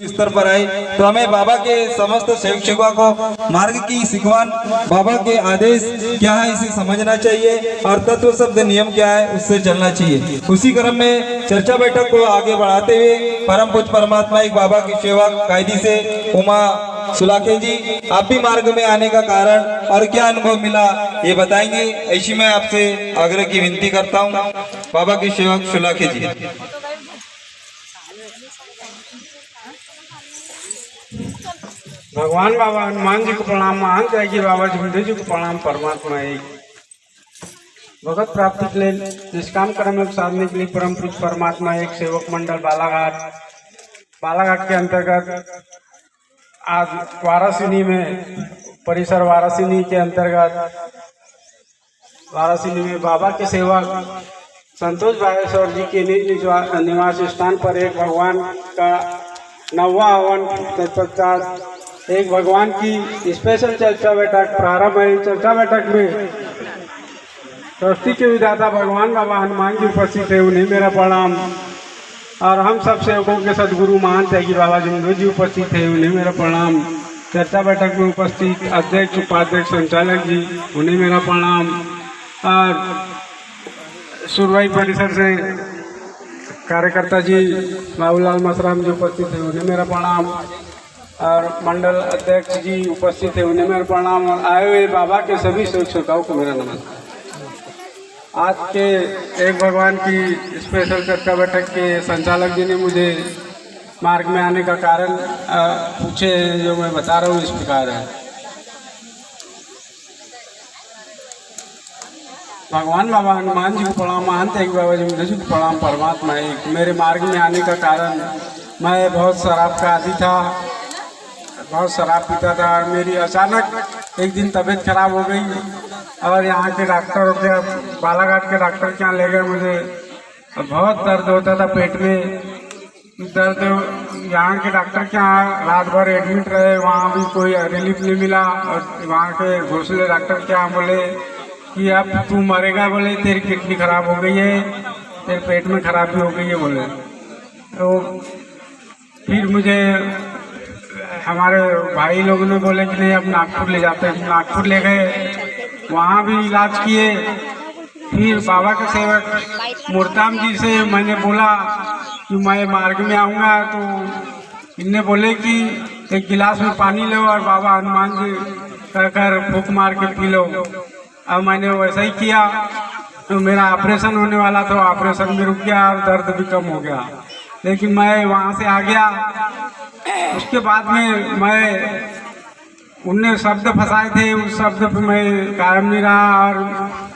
स्तर पर आए तो हमें बाबा के समस्त सेवक सेवा को मार्ग की सिखवान, बाबा के आदेश क्या है इसे समझना चाहिए और तत्व शब्द नियम क्या है उससे चलना चाहिए। उसी क्रम में चर्चा बैठक को आगे बढ़ाते हुए परम पूज्य परमात्मा एक बाबा की सेवा कायदी से उमा सुलाखे जी, आप भी मार्ग में आने का कारण और क्या अनुभव मिला ये बताएंगे, ऐसी मैं आपसे आग्रह की विनती करता हूँ। बाबा की सेवक सुलाखे जी। भगवान बाबा हनुमान जी को प्रणाम, महान त्यागी बाबा झुंडे जी को प्रणाम। परमात्मा एक भगत प्राप्ति के लिए निष्काम कर्म योग साधने के लिए परम पूज्य परमात्मा एक सेवक मंडल बालाघाट के अंतर्गत आज वाराणसी में परिसर वाराणसी के अंतर्गत वाराणसी में बाबा के सेवक संतोष बागेश्वर जी के निवास स्थान पर एक भगवान का 9वां हवन तत्पश्चात एक भगवान की स्पेशल चर्चा बैठक प्रारंभ है। चर्चा बैठक में सृष्टि के विधाता भगवान बाबा हनुमान जी उपस्थित है, उन्हें मेरा प्रणाम। और हम सब सेवकों के सदगुरु महान त्यागी बाबा झुंडे जी उपस्थित है, उन्हें मेरा प्रणाम। चर्चा बैठक में उपस्थित अध्यक्ष उपाध्यक्ष संचालक जी, उन्हें मेरा प्रणाम। और सुरवाई परिसर से कार्यकर्ता जी बाबूलाल मसराम जी उपस्थित है, उन्हें मेरा प्रणाम। और मंडल अध्यक्ष जी उपस्थित है, उन्हें मेरा प्रणाम। और आए हुए बाबा के सभी सेवकों को मेरा नमस्कार। आज के एक भगवान की स्पेशल चर्चा बैठक के संचालक जी ने मुझे मार्ग में आने का कारण पूछे, जो मैं बता रहा हूँ इस प्रकार है। भगवान बाबा हनुमान जी को प्रणाम, महान त्यागी बाबा झुंडे जी को प्रणाम। परमात्मा एक मेरे मार्ग में आने का कारण, मैं बहुत शराब का आदी था, बहुत शराब पीता था। मेरी अचानक एक दिन तबीयत खराब हो गई और यहाँ के डॉक्टर के बालाघाट के डॉक्टर के यहाँ ले गए। मुझे बहुत दर्द होता था पेट में, दर्द। यहाँ के डॉक्टर के यहाँ रात भर एडमिट रहे, वहाँ भी कोई रिलीफ नहीं मिला। और वहाँ के घोसले डॉक्टर के यहाँ बोले कि अब तू मरेगा, बोले तेरी किडनी खराब हो गई है, तेरे पेट में खराबी हो गई है बोले। तो फिर मुझे हमारे भाई लोगों ने बोले कि नहीं अब नागपुर ले जाते हैं। नागपुर ले गए, वहाँ भी इलाज किए। फिर बाबा के सेवक मुर्ताम जी से मैंने बोला कि मैं मार्ग में आऊँगा, तो इनने बोले कि एक गिलास में पानी लो और बाबा हनुमान जी कहकर फूंक मार के पी लो। अब मैंने वैसा ही किया, तो मेरा ऑपरेशन होने वाला था, ऑपरेशन भी रुक गया और दर्द भी कम हो गया। लेकिन मैं वहाँ से आ गया। उसके बाद में मैं उनने शब्द फंसाए थे, उस शब्द पे मैं कायम नहीं रहा और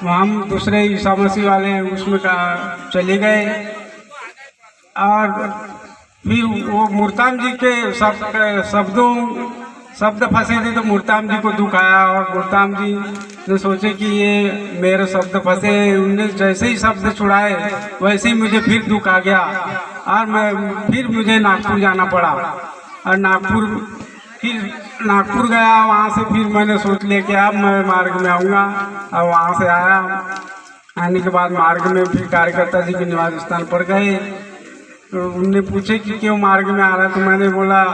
हम दूसरे ईसा मसीह वाले उसमें चले गए। और फिर वो मुर्ताम जी के शब्द फंसे थे, तो मुर्ताम जी को दुख आया और मुर्ताम जी ने सोचे कि ये मेरे शब्द फंसे। उनने जैसे ही शब्द छुड़ाए वैसे ही मुझे फिर दुख आ गया और फिर मुझे नागपुर जाना पड़ा। और नागपुर गया, वहाँ से फिर मैंने सोच लिया कि अब मैं मार्ग में आऊँगा। और वहाँ से आने के बाद मार्ग में फिर कार्यकर्ता जी के निवास स्थान पर गए। तो उनने पूछे कि क्यों मार्ग में आ रहा है, तो मैंने बोला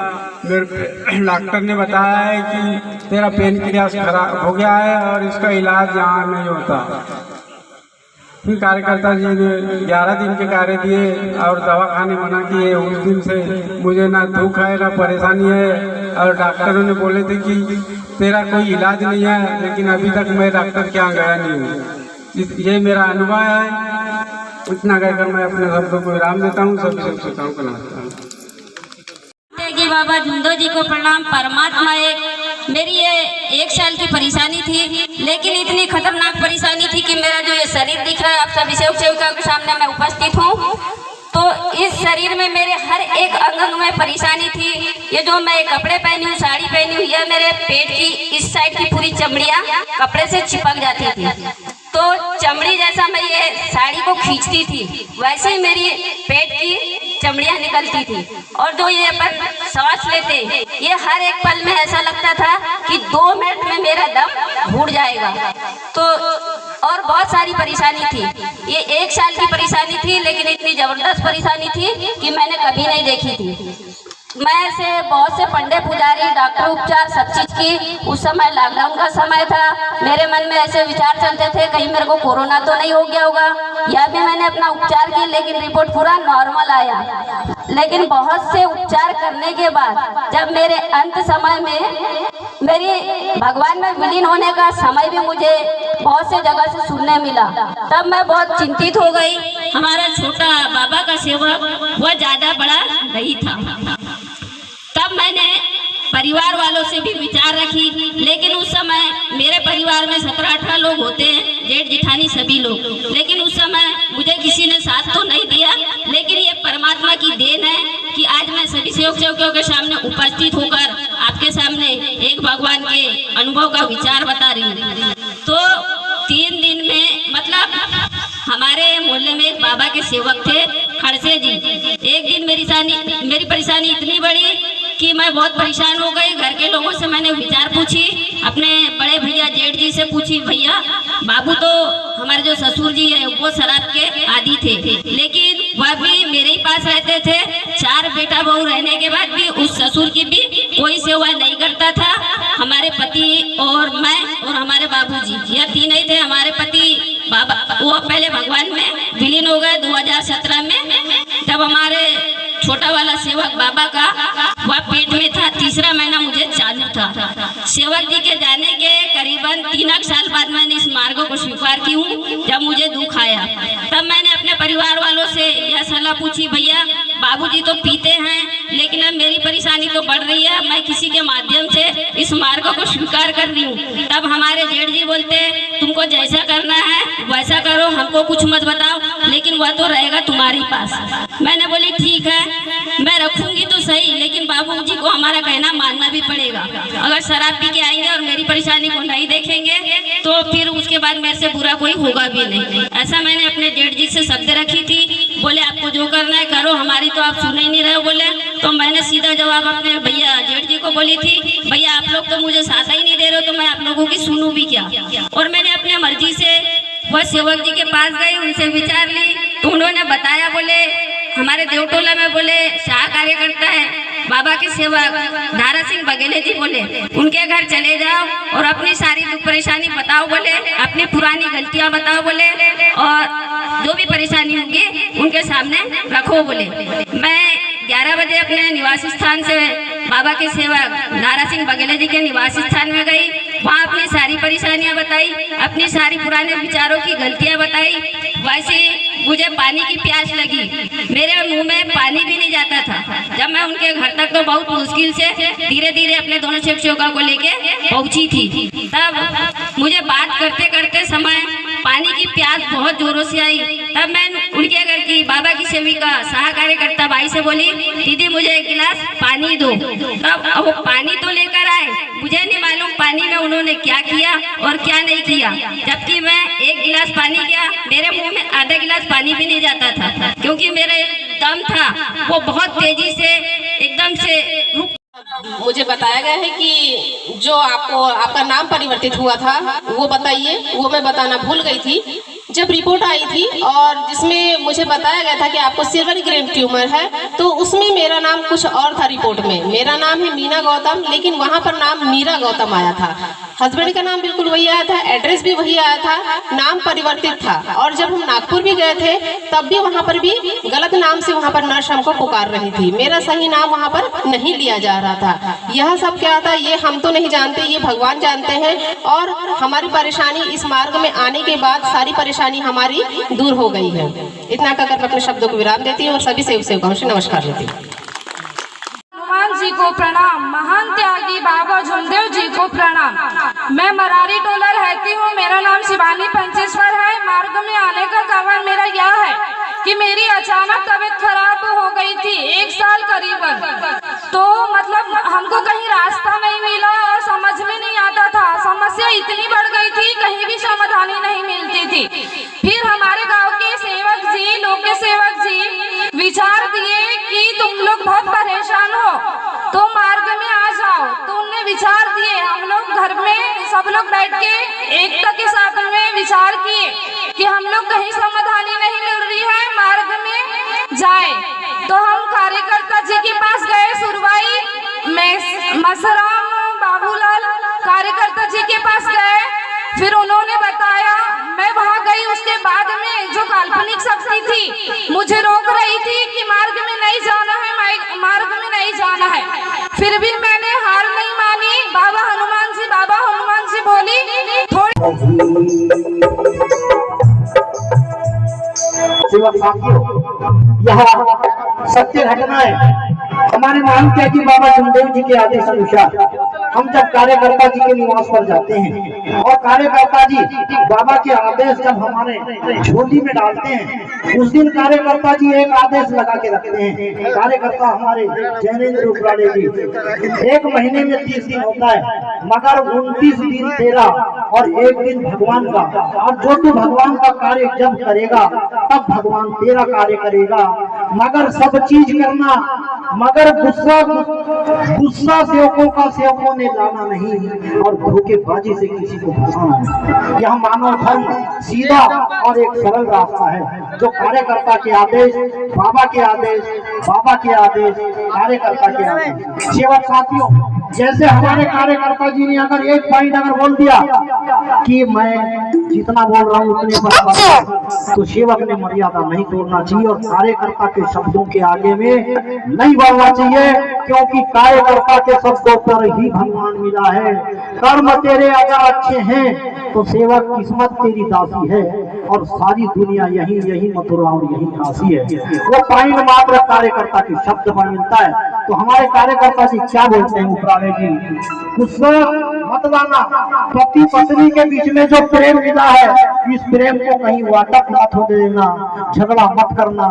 मेरे डॉक्टर ने बताया है कि तेरा पेनक्रियास खराब हो गया है और इसका इलाज यहाँ नहीं होता। फिर कार्यकर्ता जी ने 11 दिन के कार्य दिए और दवा खाने मना किए। उस दिन से मुझे ना दुख है ना परेशानी है। और डॉक्टरों ने बोले थे कि तेरा कोई इलाज नहीं है, लेकिन अभी तक मैं डॉक्टर के यहाँ गया नहीं हूँ। ये मेरा अनुभव है। इतना कहकर मैं अपने शब्दों को विराम देता हूँ। सभी सेवकों को नमस्कार। त्यागी बाबा झुंडे जी को प्रणाम। परमात्मा एक मेरी ये 1 साल की परेशानी थी, लेकिन इतनी खतरनाक परेशानी थी कि मेरा जो ये शरीर दिख रहा है आप सभी सेवकों के सामने मैं उपस्थित हूँ, तो इस शरीर में मेरे हर एक अंग में परेशानी थी। ये जो मैं कपड़े पहनी हूँ, साड़ी पहनी हूँ, यह मेरे पेट की इस साइड की पूरी चमड़ियाँ कपड़े से चिपक जाती थी। तो चमड़ी जैसा मैं ये साड़ी को खींचती थी, वैसे ही मेरी पेट की चमड़ियाँ निकलती थी। और जो ये अपन सांस लेते, ये हर एक पल में ऐसा लगता था कि 2 मिनट में मेरा दम घुट जाएगा। तो और बहुत सारी परेशानी थी। ये 1 साल की परेशानी थी, लेकिन इतनी जबरदस्त परेशानी थी कि मैंने कभी नहीं देखी थी। मैं से बहुत से पंडे पुजारी डॉक्टर उपचार सब चीज की, उस समय लॉकडाउन का समय था। मेरे मन में ऐसे विचार चलते थे कहीं मेरे को कोरोना तो नहीं हो गया होगा, या भी मैंने अपना उपचार की लेकिन रिपोर्ट पूरा नॉर्मल आया। लेकिन बहुत से उपचार करने के बाद जब मेरे अंत समय में मेरी भगवान में विलीन होने का समय भी मुझे बहुत से जगह से सुनने मिला, तब मैं बहुत चिंतित हो गई। हमारा छोटा बाबा का सेवक वह ज्यादा बड़ा नहीं था। तब मैंने परिवार वालों से भी विचार रखी, लेकिन उस समय मेरे परिवार में 17-18 लोग होते हैं, जेठ जेठानी सभी लोग, लेकिन उस समय मुझे किसी ने साथ तो नहीं दिया। लेकिन ये परमात्मा की देन है कि आज मैं सभी सेवकों के सामने उपस्थित होकर आपके सामने एक भगवान के अनुभव का विचार बता रही हूँ। तो 3 दिन में मतलब हमारे मोहल्ले में एक बाबा के सेवक थे खड़से जी। एक दिन मेरी परेशानी इतनी बड़ी कि मैं बहुत परेशान हो गई। घर के लोगों से मैंने विचार पूछी, अपने बड़े भैया जेठ जी से पूछी, भैया बाबू तो हमारे जो ससुर जी है वो शराब के आदी थे, लेकिन वह भी मेरे ही पास रहते थे। 4 बेटा बहू रहने के बाद भी उस ससुर की भी कोई सेवा नहीं करता था। हमारे पति और मैं और हमारे बाबूजी, यह 3 ही थे। हमारे पति बाबा वो पहले भगवान में विलीन हो गए 2017 में। जब हमारे छोटा वाला सेवक बाबा का वह पेट में था, 3रा महीना मुझे चालू था। सेवक जी के जाने के करीबन 3 साल बाद मैंने इस मार्ग को स्वीकार की हूँ। जब मुझे दुख आया तब मैंने अपने परिवार वालों से यह सलाह पूछी, भैया बाबूजी तो पीते हैं लेकिन अब मेरी परेशानी तो बढ़ रही है, मैं किसी के माध्यम से इस मार्ग को स्वीकार कर रही हूँ। तब हमारे जेठ जी बोलते, तुमको जैसा करना है वैसा करो, हमको कुछ मत बताओ, लेकिन वह तो रहेगा तुम्हारे पास। मैंने बोली ठीक है, मैं रखूंगी तो सही, लेकिन बाबूजी को हमारा कहना मानना भी पड़ेगा। अगर शराब पी के आएंगे और मेरी परेशानी को नहीं देखेंगे तो फिर उसके बाद मेरे से बुरा कोई होगा भी नहीं। ऐसा मैंने अपने जेठ जी से शब्द रखी थी। बोले आपको जो करना है करो, हमारी तो आप सुन ही नहीं रहे बोले। तो मैंने सीधा जवाब अपने भैया जेठ जी को बोली थी, भैया आप लोग तो मुझे साथ ही नहीं दे रहे हो, तो मैं आप लोगों की सुनूं भी क्या। और मैंने अपने मर्जी से वह सेवक जी के पास गई, उनसे विचार ली तो उन्होंने बताया, बोले हमारे देवटोला में बोले शाह कार्यकर्ता है बाबा के सेवक धारा सिंह बघेले जी, बोले उनके घर चले जाओ और अपनी सारी दुख परेशानी बताओ, बोले अपनी पुरानी गलतियां बताओ, बोले और जो भी परेशानी होगी उनके सामने रखो। बोले मैं 11 बजे अपने निवासी स्थान से बाबा के सेवक धारा सिंह बघेले जी के निवासी स्थान में गई। वहाँ अपनी सारी परेशानियां बताई, अपनी सारी पुराने विचारों की गलतियां बताई। वैसे मुझे पानी की प्यास लगी, मेरे मुंह में पानी भी नहीं जाता था। जब मैं उनके घर तक तो बहुत मुश्किल से धीरे धीरे अपने दोनों सेवकों को लेके पहुंची थी। तब मुझे बात करते करते समय पानी की प्यास बहुत जोरों से आई। तब मैं उनके घर की बाबा की सेविका सह कार्यकर्ता बाई से बोली, दीदी मुझे 1 गिलास पानी दो। तब वो पानी तो लेकर आए, मुझे नहीं मालूम पानी में उन्होंने क्या किया और क्या नहीं किया। जबकि मैं 1 गिलास पानी किया, मेरे मुंह में आधा गिलास पानी भी नहीं जाता था, क्योंकि मेरा दम था वो बहुत तेजी से एकदम से रुक। मुझे बताया गया है कि जो आपका नाम परिवर्तित हुआ था वो बताइए, वो मैं बताना भूल गई थी। जब रिपोर्ट आई थी और जिसमें मुझे बताया गया था कि आपको सिल्वर ग्रेन ट्यूमर है, तो उसमें मेरा नाम कुछ और था। रिपोर्ट में मेरा नाम है मीना गौतम, लेकिन वहाँ पर नाम मीरा गौतम आया था। हस्बैंड का नाम बिल्कुल वही आया था, एड्रेस भी वही आया था, नाम परिवर्तित था। और जब हम नागपुर भी गए थे तब भी वहाँ पर भी गलत नाम से वहाँ पर नर्स हमको पुकार रही थी, मेरा सही नाम वहाँ पर नहीं लिया जा रहा था। यह सब क्या था ये हम तो नहीं जानते, ये भगवान जानते हैं। और हमारी परेशानी इस मार्ग में आने के बाद सारी परेशानी हमारी दूर हो गई है। इतना कहकर मैं अपने शब्दों को विराम देती हूँ और सभी सेवकों से नमस्कार देती हूँ। हनुमान जी को प्रणाम, महान त्यागी बाबा झुमदेव जी को प्रणाम। मैं मरारी टोला रहती हूँ, मेरा नाम शिवानी पंचेश्वर है। मार्ग में आने का कारण मेरा यह है कि मेरी अचानक तबीयत खराब हो गई थी 1 साल करीबन। तो मतलब हमको कहीं रास्ता नहीं मिला और समझ में नहीं आता था, समस्या इतनी बढ़ गई थी, कहीं भी समाधानी नहीं मिलती थी। फिर हमारे गांव के सेवक जी, लोक सेवक जी विचार दिए कि तुम लोग बहुत परेशान हो तो मार्ग में आ जाओ। तो उनने विचार दिए, हम लोग घर में सब लोग बैठ के एकता के साथ में विचार किए कि हम लोग कहीं समाधानी नहीं मिल रही है, मार्ग में जाए। तो हम कार्यकर्ता जी के पास गए, सुरवाई मसराम बाबूलाल कार्यकर्ता जी के पास गए। फिर उन्होंने बताया, मैं वहां गई, उसके बाद में जो काल्पनिक शक्ति थी मुझे रोक रही थी कि मार्ग में नहीं जाना है, मार्ग में नहीं जाना है। फिर भी मैंने हार नहीं मानी। बाबा हनुमान जी बोली यह सत्य घटना है। हमारे महान त्यागी बाबा जमदेव जी के आदेश अनुसार हम जब कार्यकर्ता जी के निवास पर जाते हैं और कार्यकर्ता जी बाबा के आदेश जब हमारे झोली में डालते हैं, उस दिन कार्यकर्ता जी एक आदेश लगा के रखते हैं। कार्यकर्ता हमारे जैनेन्द्र उपराड़े जी, 1 महीने में 30 दिन होता है, मगर 29 दिन तेरा और 1 दिन भगवान का, और जो तू भगवान का कार्य जब करेगा तब भगवान तेरा कार्य करेगा। मगर सब चीज करना, मगर गुस्सा सेवकों ने लाना नहीं और धोखेबाजी से किसी को फंसाना नहीं। यह मानव धर्म सीधा और एक सरल रास्ता है, जो कार्यकर्ता के आदेश, बाबा के आदेश, कार्यकर्ता के आदेश। सेवक साथियों, जैसे हमारे कार्यकर्ता जी ने अगर एक पॉइंट अगर बोल दिया कि मैं जितना बोल रहा हूँ उतने पर, तो सेवक ने मर्यादा नहीं तोड़ना चाहिए और कार्यकर्ता के शब्दों के आगे में नहीं बढ़ना चाहिए, क्योंकि कार्यकर्ता के शब्दों पर ही भगवान मिला है। कर्म तेरे अगर अच्छे हैं तो सेवक किस्मत तेरी दासी है, और सारी दुनिया यही मथुरा और यही काशी है। वो पॉइंट मात्र कार्यकर्ता के शब्द पर मिलता है। तो हमारे कार्यकर्ता जी क्या बोलते हैं उपराणे जी, गुस्सा मत लाना, पति पत्नी के बीच में जो प्रेम मिला है, इस प्रेम को कहीं वाटक मत होने देना, झगड़ा मत करना,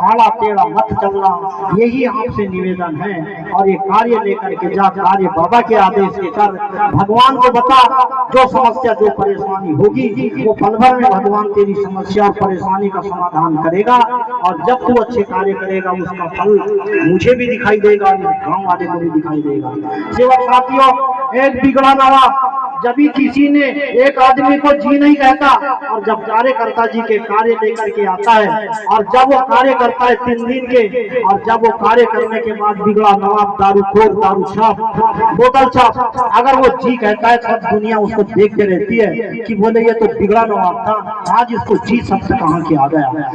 आड़ा टेढ़ा मत चलना, यही आपसे निवेदन है। और ये कार्य लेकर के जा, कार्य बाबा के आदेश के कर, भगवान को बता, जो समस्या जो परेशानी होगी वो पल भर में भगवान तेरी समस्या और परेशानी का समाधान करेगा। और जब तू अच्छे कार्य करेगा उसका फल मुझे भी दिखाई देगा, गांव वाले को भी दिखाई देगा। सेवक साथियों, एक बिगड़ा नवा जब भी किसी ने एक आदमी को जी नहीं कहता, और जब कार्यकर्ता जी के कार्य लेकर के आता है, और जब वो कार्य करता है 3 दिन के, और जब वो कार्य करने के बाद बिगड़ा नवाब, दारूखोर, दारू छाप, बोतल छाप, अगर वो जी कहता है, सब दुनिया उसको देखते रहती है कि बोले ये तो बिगड़ा नवाब था, आज इसको जी शब्द कहाँ के आ गया।